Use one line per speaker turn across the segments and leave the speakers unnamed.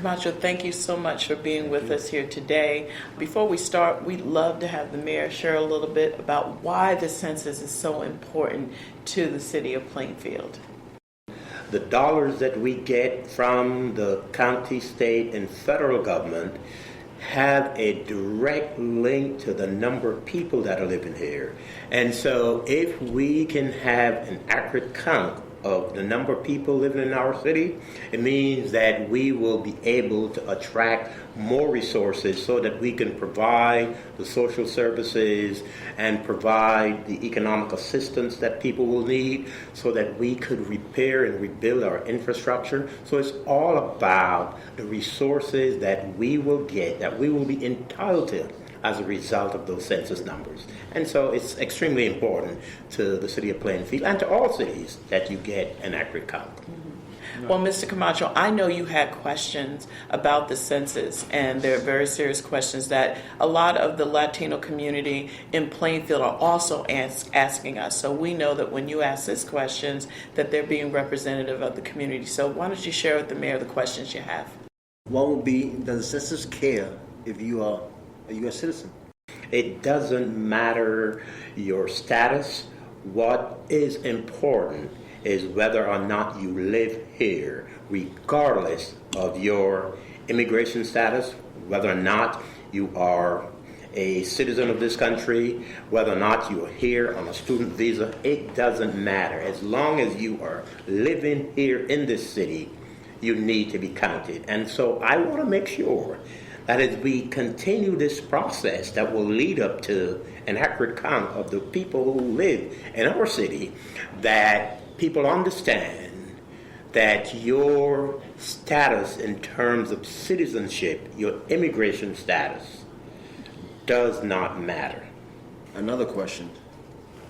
Camacho, thank you so much for being with us here today. Before we start, we'd love to have the mayor share a little bit about why the census is so important to the city of Plainfield.
The dollars that we get from the county, state, and federal government have a direct link to the number of people that are living here. And so if we can have an accurate count of the number of people living in our city, it means that we will be able to attract more resources so that we can provide the social services and provide the economic assistance that people will need so that we could repair and rebuild our infrastructure. So it's all about the resources that we will get, that we will be entitled to as a result of those census numbers. And so it's extremely important to the city of Plainfield and to all cities that you get an accurate count.
Mm-hmm. Well, Mr. Camacho, I know you had questions about the census, and they're very serious questions that a lot of the Latino community in Plainfield are also asking us. So we know that when you ask these questions, that they're being representative of the community. So why don't you share with the mayor the questions you have?
One would be, does the census care if you are a U.S. citizen?
It doesn't matter your status. What is important is whether or not you live here, regardless of your immigration status, whether or not you are a citizen of this country, whether or not you are here on a student visa. It doesn't matter. As long as you are living here in this city, you need to be counted. And so I want to make sure that as we continue this process that will lead up to an accurate count of the people who live in our city, that people understand that your status in terms of citizenship, your immigration status, does not matter.
Another question.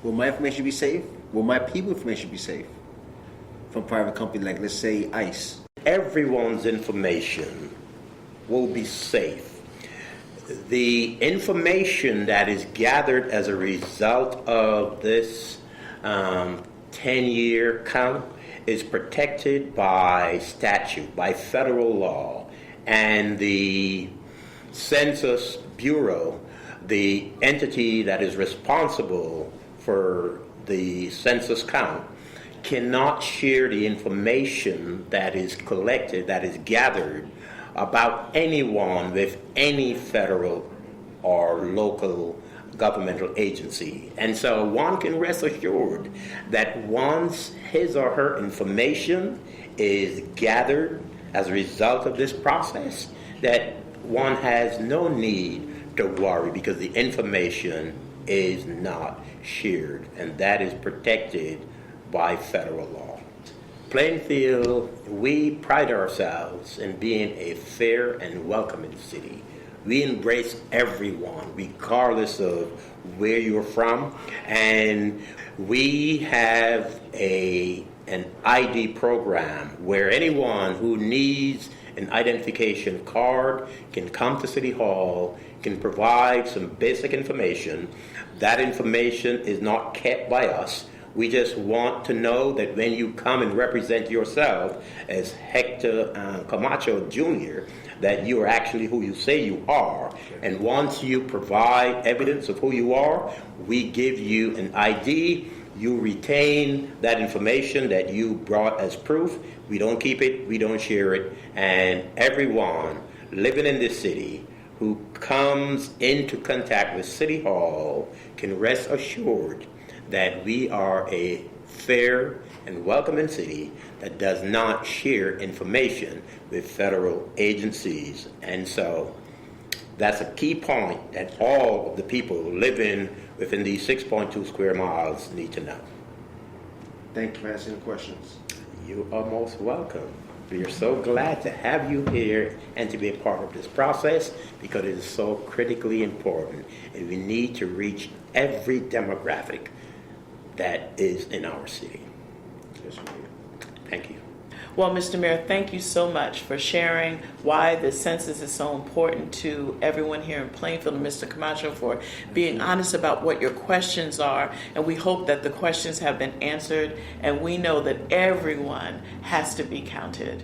Will my information be safe? Will my people information be safe from private company like, let's say, ICE?
Everyone's information will be safe. The information that is gathered as a result of this 10-year count is protected by statute, by federal law, and the Census Bureau, the entity that is responsible for the census count, cannot share the information that is collected, that is gathered about anyone with any federal or local governmental agency. And so one can rest assured that once his or her information is gathered as a result of this process, that one has no need to worry because the information is not shared, and that is protected by federal law. Plainfield, we pride ourselves in being a fair and welcoming city. We embrace everyone, regardless of where you're from, and we have an ID program where anyone who needs an identification card can come to City Hall, can provide some basic information. That information is not kept by us. We just want to know that when you come and represent yourself as Hector Camacho Jr., that you are actually who you say you are. And once you provide evidence of who you are, we give you an ID. You retain that information that you brought as proof. We don't keep it, we don't share it. And everyone living in this city who comes into contact with City Hall can rest assured that we are a fair and welcoming city that does not share information with federal agencies. And so that's a key point that all of the people living within these 6.2 square miles need to know.
Thank you for answering the questions.
You are most welcome. We are so glad to have you here and to be a part of this process because it is so critically important, and we need to reach every demographic that is in our city.
Yes,
thank you.
Well, Mr. Mayor, thank you so much for sharing why the census is so important to everyone here in Plainfield, and Mr. Camacho for being honest about what your questions are. And we hope that the questions have been answered, and we know that everyone has to be counted.